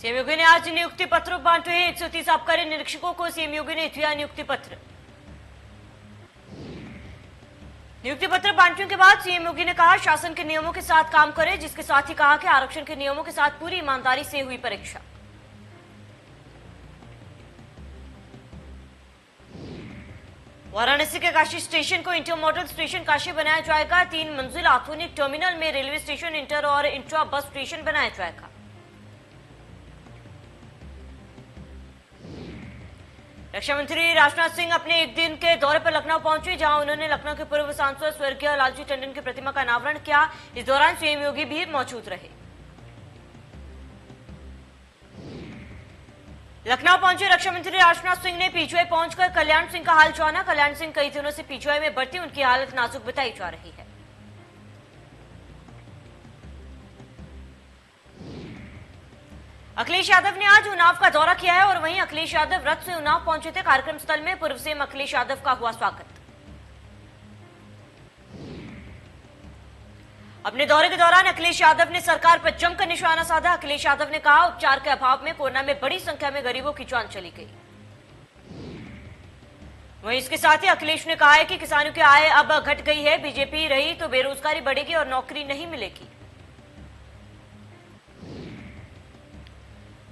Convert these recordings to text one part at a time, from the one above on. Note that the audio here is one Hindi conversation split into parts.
सीएम योगी ने आज नियुक्ति पत्र बांटे। 130 आबकारी निरीक्षकों को सीएम योगी ने दिया नियुक्ति पत्र। नियुक्ति पत्र बांटने के बाद सीएम योगी ने कहा शासन के नियमों के साथ काम करें, जिसके साथ ही कहा कि आरक्षण के नियमों के साथ पूरी ईमानदारी से हुई परीक्षा। वाराणसी के काशी स्टेशन को इंटर मॉडल स्टेशन काशी बनाया जाएगा। 3 मंजिल आधुनिक टर्मिनल में रेलवे स्टेशन, इंटर और इंट्रा बस स्टेशन बनाया जाएगा। रक्षा मंत्री राजनाथ सिंह अपने एक दिन के दौरे पर लखनऊ पहुंचे, जहां उन्होंने लखनऊ के पूर्व सांसद स्वर्गीय लालजी टंडन की प्रतिमा का अनावरण किया। इस दौरान सीएम योगी भी मौजूद रहे। लखनऊ पहुंचे रक्षा मंत्री राजनाथ सिंह ने पीजीआई पहुंचकर कल्याण सिंह का हाल जाना। कल्याण सिंह कई दिनों से पीजीआई में भर्ती, उनकी हालत नाजुक बताई जा रही है। अखिलेश यादव ने आज उन्नाव का दौरा किया है और वहीं अखिलेश यादव रथ से उन्नाव पहुंचे थे। कार्यक्रम स्थल में पूर्व सीएम अखिलेश यादव का हुआ स्वागत। अपने दौरे के दौरान अखिलेश यादव ने सरकार पर जमकर निशाना साधा। अखिलेश यादव ने कहा उपचार के अभाव में कोरोना में बड़ी संख्या में गरीबों की जान चली गई। वहीं इसके साथ ही अखिलेश ने कहा है कि किसानों की आय अब घट गई है, बीजेपी रही तो बेरोजगारी बढ़ेगी और नौकरी नहीं मिलेगी।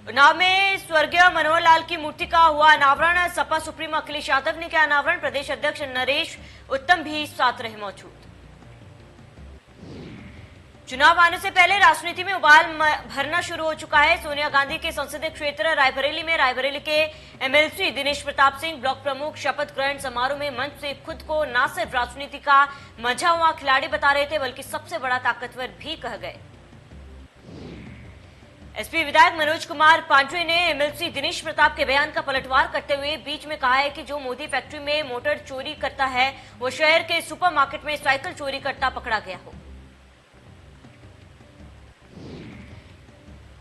उन्नाव में स्वर्गीय मनोहर लाल की मूर्ति का हुआ अनावरण। सपा सुप्रीमो अखिलेश यादव ने किया अनावरण। प्रदेश अध्यक्ष नरेश उत्तम भी साथ रहे मौजूद। चुनाव आने से पहले राजनीति में उबाल भरना शुरू हो चुका है। सोनिया गांधी के संसदीय क्षेत्र रायबरेली में रायबरेली के एमएलसी दिनेश प्रताप सिंह ब्लॉक प्रमुख शपथ ग्रहण समारोह में मंच से खुद को न सिर्फ राजनीति का मंझा हुआ खिलाड़ी बता रहे थे, बल्कि सबसे बड़ा ताकतवर भी कह गए। एसपी विधायक मनोज कुमार पांडे ने एमएलसी दिनेश प्रताप के बयान का पलटवार करते हुए बीच में कहा है कि जो मोदी फैक्ट्री में मोटर चोरी करता है, वो शहर के सुपरमार्केट में साइकिल चोरी करता पकड़ा गया हो।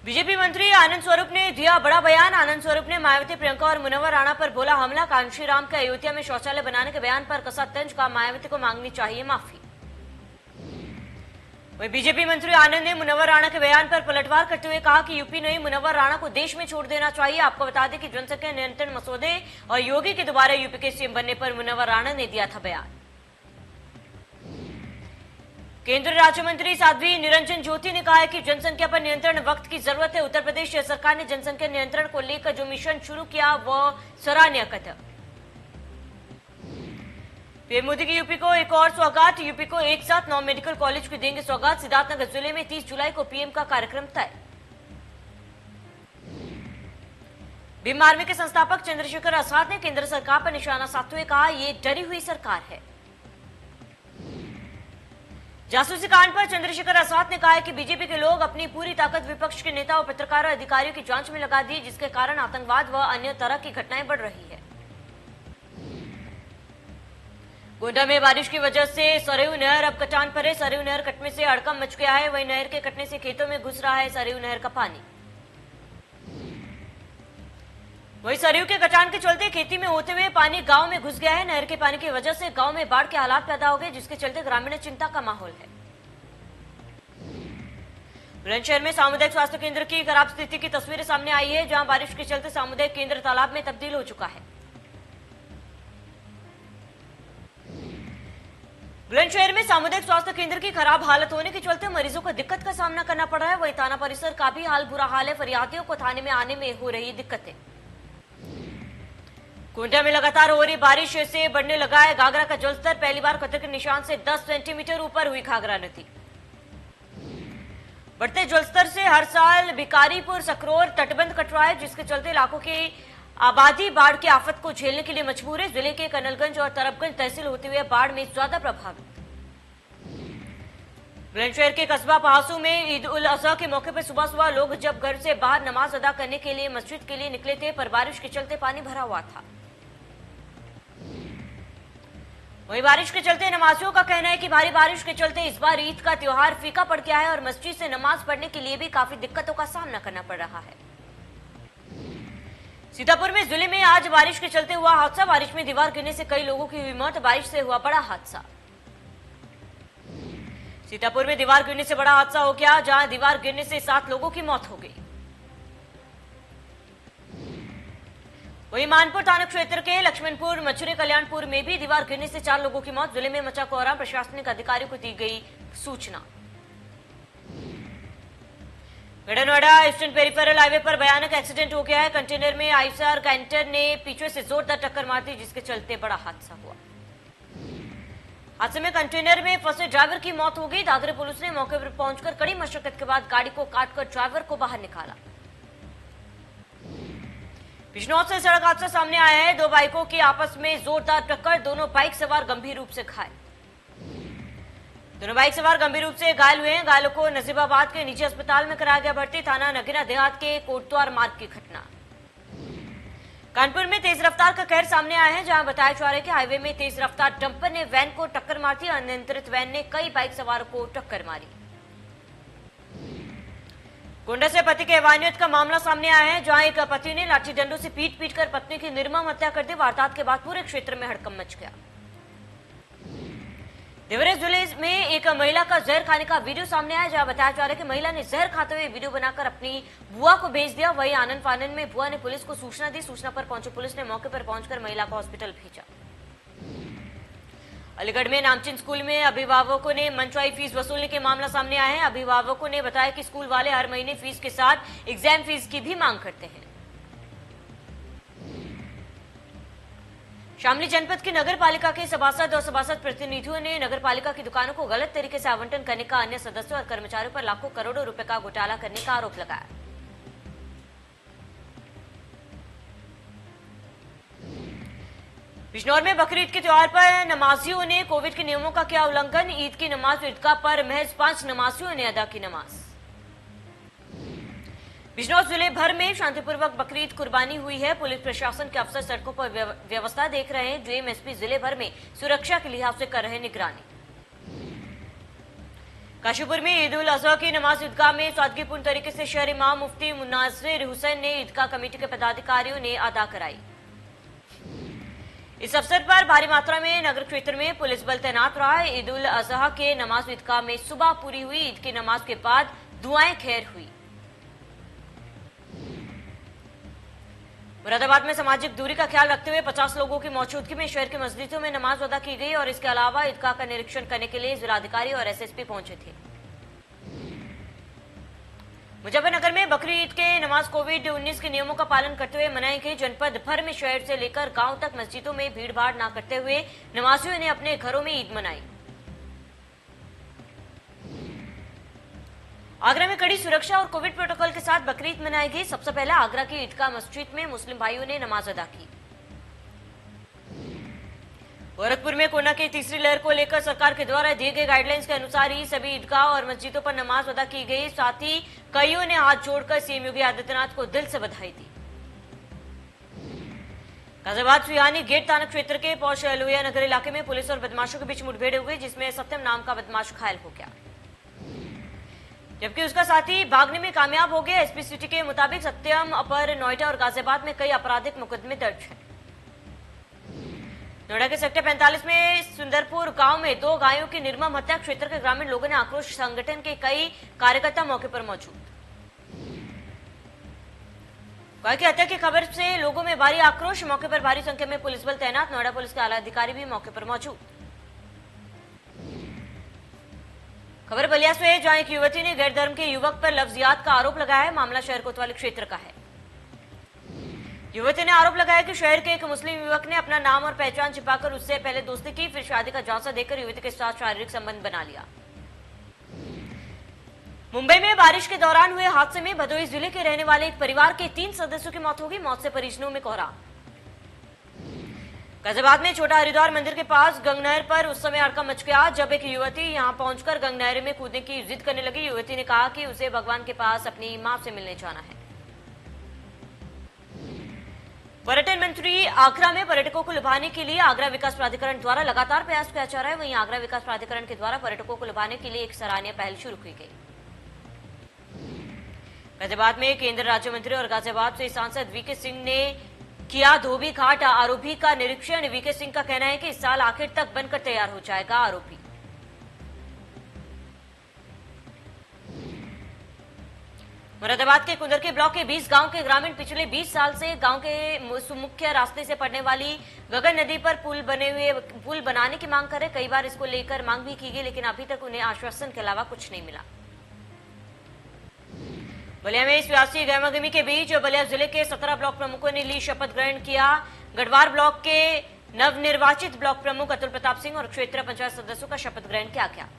बीजेपी मंत्री आनंद स्वरूप ने दिया बड़ा बयान। आनंद स्वरूप ने मायावती, प्रियंका और मुनव्वर राणा पर बोला हमला। कांशी राम के अयोध्या में शौचालय बनाने के बयान पर कसा तंज, का मायावती को मांगनी चाहिए माफी। वहीं बीजेपी मंत्री आनंद ने मुनव्वर राणा के बयान पर पलटवार करते हुए कहा कि यूपी नहीं, मुनव्वर राणा को देश में छोड़ देना चाहिए। आपको बता दें कि जनसंख्या नियंत्रण मसौदे और योगी के दोबारा यूपी के सीएम बनने पर मुनव्वर राणा ने दिया था बयान। केंद्रीय राज्य मंत्री साध्वी निरंजन ज्योति ने कहा है कि जनसंख्या पर नियंत्रण वक्त की जरूरत है। उत्तर प्रदेश सरकार ने जनसंख्या नियंत्रण को लेकर जो मिशन शुरू किया वह सराहनीय कदम। पीएम मोदी की यूपी को एक और सौगात। यूपी को एक साथ 9 मेडिकल कॉलेज की देंगे सौगात। सिद्धार्थनगर जिले में 30 जुलाई को पीएम का कार्यक्रम तय। भीम आर्मी के संस्थापक चंद्रशेखर आजाद ने केंद्र सरकार पर निशाना साधते हुए कहा ये डरी हुई सरकार है। जासूसी कांड पर चंद्रशेखर आजाद ने कहा है कि बीजेपी के लोग अपनी पूरी ताकत विपक्ष के नेता और पत्रकारों और अधिकारियों की जांच में लगा दी, जिसके कारण आतंकवाद व अन्य तरह की घटनाएं बढ़ रही है। गोंडा में बारिश की वजह से सरयू नहर अब कटान पर है। सरयू नहर कटने से हड़कंप मच गया है। वहीं नहर के कटने से खेतों में घुस रहा है सरयू नहर का पानी। वहीं सरयू के कटान के चलते खेती में होते हुए पानी गांव में घुस गया है। नहर के पानी की वजह से गांव में बाढ़ के हालात पैदा हो गए, जिसके चलते ग्रामीण चिंता का माहौल है। बुलंदशहर में सामुदायिक स्वास्थ्य केंद्र की खराब स्थिति की तस्वीरें सामने आई है, जहां बारिश के चलते सामुदायिक केंद्र तालाब में तब्दील हो चुका है। बुलंदशहर में सामुदायिक स्वास्थ्य केंद्र की खराब हालत होने के चलते मरीजों को दिक्कत का सामना करना पड़ रहा है। वहीं थाना परिसर का भी हाल बुरा हाल है। फरियादियों को थाने में आने में हो रही दिक्कतें। गोंडा में लगातार हो रही बारिश से बढ़ने लगा है घाघरा का जलस्तर। पहली बार खतरे के निशान से 10 सेंटीमीटर ऊपर हुई घाघरा नदी। बढ़ते जलस्तर से हर साल भिकारीपुर सकरोर तटबंध कट रहा है, जिसके चलते इलाकों की आबादी बाढ़ की आफत को झेलने के लिए मजबूर है। जिले के कनलगंज और तरफगंज तहसील होते हुए बाढ़ में ज्यादा प्रभावित। बुलंदशहर के कस्बा पहासू में ईद उल अजहा के मौके पर सुबह सुबह लोग जब घर से बाहर नमाज अदा करने के लिए मस्जिद के लिए निकले थे, पर बारिश के चलते पानी भरा हुआ था। वहीं बारिश के चलते नमाजियों का कहना है कि भारी बारिश के चलते इस बार ईद का त्योहार फीका पड़ गया है और मस्जिद से नमाज पढ़ने के लिए भी काफी दिक्कतों का सामना करना पड़ रहा है। सीतापुर में जिले में आज बारिश के चलते हुआ हादसा। बारिश में दीवार गिरने से कई लोगों की हुई मौत। बारिश से हुआ बड़ा हादसा। सीतापुर में दीवार गिरने से बड़ा हादसा हो गया, जहां दीवार गिरने से 7 लोगों की मौत हो गई। वहीं मानपुर थाना क्षेत्र के लक्ष्मणपुर मछुरे कल्याणपुर में भी दीवार गिरने से 4 लोगों की मौत। जिले में मचा कोहराम, प्रशासनिक अधिकारियों को दी गई सूचना। गढ़ा नोएडा ईस्टर्न पेरिफेरल हाईवे पर भयानक एक्सीडेंट हो गया है। कंटेनर में आईसर कैंटर ने पीछे से जोरदार टक्कर मार दी, जिसके चलते बड़ा हादसा हुआ। हादसे में कंटेनर में फंसे ड्राइवर की मौत हो गई। दादरी पुलिस ने मौके पर पहुंचकर कड़ी मशक्कत के बाद गाड़ी को काटकर ड्राइवर को बाहर निकाला। बिजनौर से सड़क हादसा सामने आया है। 2 बाइकों की आपस में जोरदार टक्कर, दोनों बाइक सवार गंभीर रूप से घायल। दोनों बाइक सवार गंभीर रूप से घायल हुए हैं। घायलों को नजीबाबाद के निजी अस्पताल में कराया गया भर्ती। थाना नगीना देहात के कोटद्वार मार्ग की घटना। कानपुर में तेज रफ्तार का कहर सामने आया है, जहां बताया जा रहा है कि हाईवे में तेज रफ्तार डंपर ने वैन को टक्कर मार दी। अनियंत्रित वैन ने कई बाइक सवारों को टक्कर मारी। गोंडा से पति के एवानियत का मामला सामने आया है, जहां एक पति ने लाठी डंडों से पीट कर पत्नी की निर्मम हत्या कर दी। वारदात के बाद पूरे क्षेत्र में हड़कंप मच गया। देवरिया जिले में एक महिला का जहर खाने का वीडियो सामने आया, जहां बताया जा रहा है कि महिला ने जहर खाते हुए वीडियो बनाकर अपनी बुआ को भेज दिया। वहीं आनंद फानन में बुआ ने पुलिस को सूचना दी। सूचना पर पहुंची पुलिस ने मौके पर पहुंचकर महिला को हॉस्पिटल भेजा। अलीगढ़ में नामचीन स्कूल में अभिभावकों ने मनचाही फीस वसूलने के मामला सामने आया है। अभिभावकों ने बताया कि स्कूल वाले हर महीने फीस के साथ एग्जाम फीस की भी मांग करते हैं। शामली जनपद की नगर पालिका के सभासद और सभासद प्रतिनिधियों ने नगर पालिका की दुकानों को गलत तरीके से आवंटन करने का, अन्य सदस्यों और कर्मचारियों पर लाखों करोड़ों रुपए का घोटाला करने का आरोप लगाया। बिजनौर में बकरीद के त्योहार पर नमाजियों ने कोविड के नियमों का किया उल्लंघन। ईद की नमाज ईदगाह पर महज 5 नमाजियों ने अदा की नमाज। बिजनौर जिले भर में शांतिपूर्वक बकरीद कुर्बानी हुई है। पुलिस प्रशासन के अफसर सड़कों पर व्यवस्था देख रहे हैं। डीएमएसपी जिले भर में सुरक्षा के लिहाज से कर रहे निगरानी। काशीपुर में ईद उल अजहा की नमाज ईदगाह में सादगीपूर्ण तरीके से शहर इमाम मुफ्ती मुनाजिर हुसैन ने ईदगाह कमेटी के पदाधिकारियों ने अदा कराई। इस अवसर पर भारी मात्रा में नगर क्षेत्र में पुलिस बल तैनात रहा। ईद उल अजहा के नमाज ईदगाह में सुबह पूरी हुई। ईद की नमाज के बाद दुआएं खैर हुई। मुरादाबाद में सामाजिक दूरी का ख्याल रखते हुए 50 लोगों की मौजूदगी में शहर की मस्जिदों में नमाज अदा की गई और इसके अलावा ईदगाह का निरीक्षण करने के लिए जिलाधिकारी और एसएसपी पहुंचे थे। मुजफ्फरनगर में बकरी ईद के नमाज कोविड-19 के नियमों का पालन करते हुए मनाई गई। जनपद भर में शहर से लेकर गांव तक मस्जिदों में भीड़भाड़ न करते हुए नमाजियों ने अपने घरों में ईद मनाई। आगरा में कड़ी सुरक्षा और कोविड प्रोटोकॉल के साथ बकरीद मनाई गई। सबसे पहले आगरा की ईदगाह मस्जिद में मुस्लिम भाइयों ने नमाज अदा की। गोरखपुर में कोरोना की तीसरी लहर को लेकर सरकार के द्वारा दिए गए गाइडलाइंस के अनुसार ही सभी ईदगाह और मस्जिदों पर नमाज अदा की गई। साथ ही कईयों ने हाथ जोड़कर सीएम योगी आदित्यनाथ को दिल से बधाई दी। गाजियाबाद सुहानी गेट थाना क्षेत्र के पौष लोहिया नगर इलाके में पुलिस और बदमाशों के बीच मुठभेड़ हो गई, जिसमें सत्यम नाम का बदमाश घायल हो गया, जबकि उसका साथी भागने में कामयाब हो गया। एसपी सिटी के मुताबिक सत्यम पर नोएडा और गाजियाबाद में कई आपराधिक मुकदमे दर्ज हैं। नोएडा के सेक्टर 45 में सुंदरपुर गांव में 2 गायों की निर्मम हत्या। क्षेत्र के ग्रामीण लोगों ने आक्रोश संगठन के कई कार्यकर्ता मौके पर मौजूद। गाय की हत्या की खबर से लोगों में भारी आक्रोश। मौके पर भारी संख्या में पुलिस बल तैनात। नोएडा पुलिस के आला अधिकारी भी मौके पर मौजूद। खबर बलिया से है, जहां एक युवती ने गैर धर्म के युवक पर लफ्जियात का आरोप लगाया है। मामला शहर कोतवाली क्षेत्र का है। युवती ने आरोप लगाया कि शहर के एक मुस्लिम युवक ने अपना नाम और पहचान छिपाकर उससे पहले दोस्ती की, फिर शादी का झांसा देकर युवती के साथ शारीरिक संबंध बना लिया। मुंबई में बारिश के दौरान हुए हादसे में भदोही जिले के रहने वाले एक परिवार के 3 सदस्यों की मौत हो गई। मौत से परिजनों में कोहराम। गाजियाबाद में छोटा हरिद्वार मंदिर के पास गंगनहर पर उस समय हड़कंप मच गया जब एक युवती यहां पहुंचकर गंगनहर में कूदने की जिद करने लगी। युवती ने कहा कि उसे भगवान के पास अपनी मां से मिलने जाना है। पर्यटन मंत्री आगरा में पर्यटकों को लुभाने के लिए आगरा विकास प्राधिकरण द्वारा लगातार प्रयास किया जा रहा है। वहीं आगरा विकास प्राधिकरण के द्वारा पर्यटकों को लुभाने के लिए एक सराहनीय पहल शुरू की गई। गाजियाबाद में केंद्र राज्य मंत्री और गाजियाबाद से सांसद वीके सिंह ने किया धोबी घाट आरोपी का निरीक्षण। वीके सिंह का कहना है कि इस साल आखिर तक बनकर तैयार हो जाएगा आरोपी। मुरादाबाद के कुंदरकी ब्लॉक के 20 गांव के ग्रामीण पिछले 20 साल से गांव के मुख्य रास्ते से पड़ने वाली गगन नदी पर पुल बनाने की मांग कर रहे। कई बार इसको लेकर मांग भी की गई, लेकिन अभी तक उन्हें आश्वासन के अलावा कुछ नहीं मिला। बलिया में सियासी गहमागहमी के बीच बलिया जिले के 17 ब्लॉक प्रमुखों ने ली शपथ ग्रहण किया। गढ़वार ब्लॉक के नवनिर्वाचित ब्लॉक प्रमुख अतुल प्रताप सिंह और क्षेत्रीय पंचायत सदस्यों का शपथ ग्रहण किया गया।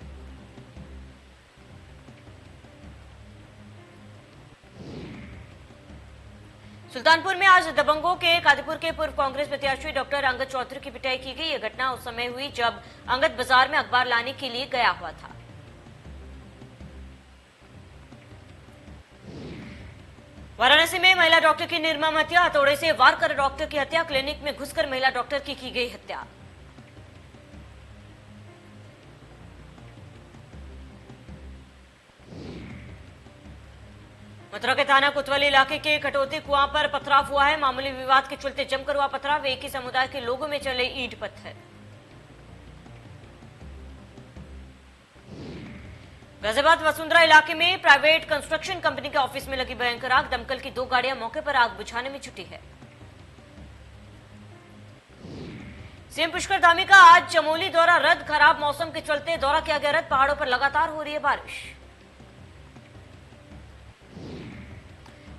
सुल्तानपुर में आज दबंगों के कादीपुर के पूर्व कांग्रेस प्रत्याशी डॉक्टर अंगद चौधरी की पिटाई की गई। यह घटना उस समय हुई जब अंगद बाजार में अखबार लाने के लिए गया हुआ था। वाराणसी में महिला डॉक्टर की निर्मम हत्या, हथौड़े से वार कर डॉक्टर की हत्या। क्लिनिक में घुसकर महिला डॉक्टर की गई हत्या। मथुरा के थाना कोतवाली इलाके के कटौती कुआं पर पथराव हुआ है। मामूली विवाद के चलते जमकर हुआ पथराव। एक ही समुदाय के लोगों में चले ईंट पत्थर। गाजियाबाद वसुंधरा इलाके में प्राइवेट कंस्ट्रक्शन कंपनी के ऑफिस में लगी भयंकर आग। दमकल की 2 गाड़ियां मौके पर आग बुझाने में जुटी है। सीएम पुष्कर धामी का आज चमोली दौरा रद्द। खराब मौसम के चलते दौरा किया गया रद्द। पहाड़ों पर लगातार हो रही है बारिश।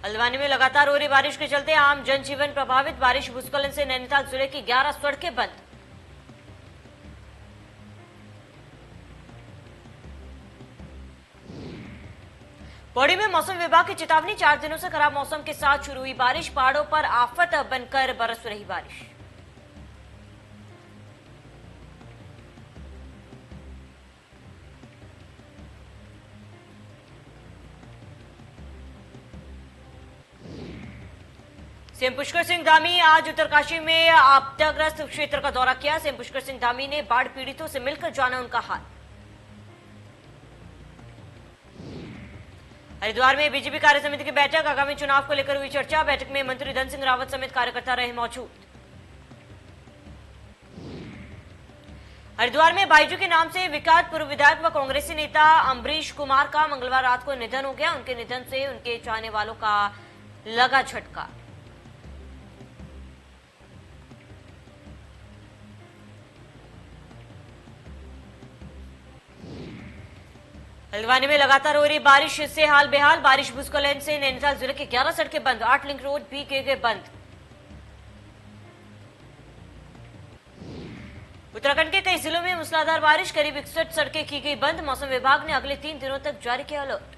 हल्द्वानी में लगातार हो रही बारिश के चलते आम जनजीवन प्रभावित। बारिश भूस्खलन से नैनीताल जिले की 11 सड़कें बंद। पौड़ी में मौसम विभाग की चेतावनी। 4 दिनों से खराब मौसम के साथ शुरू हुई बारिश। पहाड़ों पर आफत बनकर बरस रही बारिश। सीएम पुष्कर सिंह धामी आज उत्तरकाशी में आपदाग्रस्त क्षेत्र का दौरा किया। सीएम पुष्कर सिंह धामी ने बाढ़ पीड़ितों से मिलकर जाना उनका हाल। हरिद्वार में बीजेपी कार्य समिति की बैठक। आगामी चुनाव को लेकर हुई चर्चा। बैठक में मंत्री धन सिंह रावत समेत कार्यकर्ता रहे मौजूद। हरिद्वार में बाइजू के नाम से विख्यात पूर्व विधायक व कांग्रेसी नेता अम्बरीश कुमार का मंगलवार रात को निधन हो गया। उनके निधन से उनके चाहने वालों का लगा झटका। हल्द्वानी में लगातार हो रही बारिश से हाल बेहाल। बारिश भूस्खलन से नैनीताल जिले के 11 सड़कें बंद। 8 लिंक रोड भी किए गए बंद। उत्तराखंड के कई जिलों में मूसलाधार बारिश। करीब 61 सड़कें की गई बंद। मौसम विभाग ने अगले 3 दिनों तक जारी किया अलर्ट।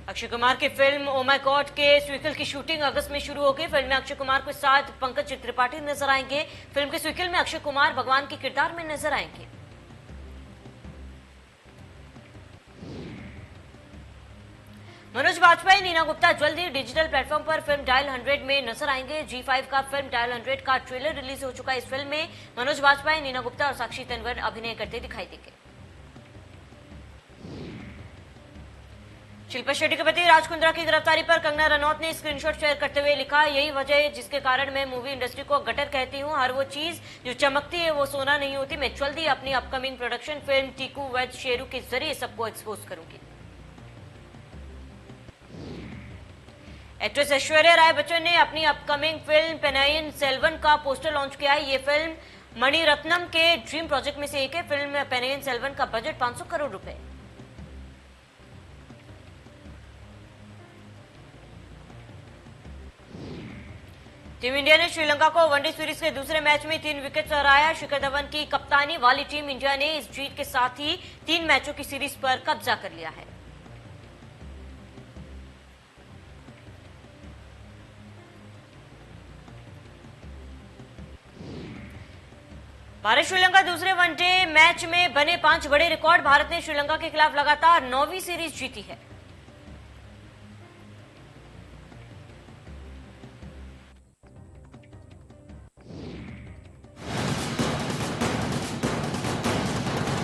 अक्षय कुमार की फिल्म ओ माय गॉड के स्वीकल की शूटिंग अगस्त में शुरू हो गई। फिल्म में अक्षय कुमार के साथ पंकज त्रिपाठी नजर आएंगे। फिल्म के स्वीकल में अक्षय कुमार भगवान के किरदार में नजर आएंगे। मनोज वाजपेयी, नीना गुप्ता जल्द ही डिजिटल प्लेटफॉर्म पर फिल्म डायल 100 में नजर आएंगे। G5 का फिल्म डायल 100 का ट्रेलर रिलीज हो चुका है। इस फिल्म में मनोज वाजपेयी, नीना गुप्ता और साक्षी तन्वर अभिनय करते दिखाई देंगे। शिल्पा शेट्टी के पति राज कुंद्रा की गिरफ्तारी पर कंगना रनौत ने स्क्रीनशॉट शेयर करते हुए लिखा, यही वजह है जिसके कारण मैं मूवी इंडस्ट्री को गटर कहती हूँ। हर वो चीज जो चमकती है वो सोना नहीं होती। मैं जल्दी अपनी upcoming production film Tiku weds Sheru के जरिए सबको एक्सपोज करूंगी। एक्ट्रेस ऐश्वर्या राय बच्चन ने अपनी अपकमिंग फिल्म पेनायन सेल्वन का पोस्टर लॉन्च किया है। ये फिल्म मणिरत्नम के ड्रीम प्रोजेक्ट में से एक है। फिल्म पेनायन सेल्वन का बजट 500 करोड़ रुपए। टीम इंडिया ने श्रीलंका को वनडे सीरीज के दूसरे मैच में 3 विकेट से हराया। शिखर धवन की कप्तानी वाली टीम इंडिया ने इस जीत के साथ ही 3 मैचों की सीरीज पर कब्जा कर लिया है। भारत श्रीलंका दूसरे वनडे मैच में बने 5 बड़े रिकॉर्ड। भारत ने श्रीलंका के खिलाफ लगातार 9वीं सीरीज जीती है।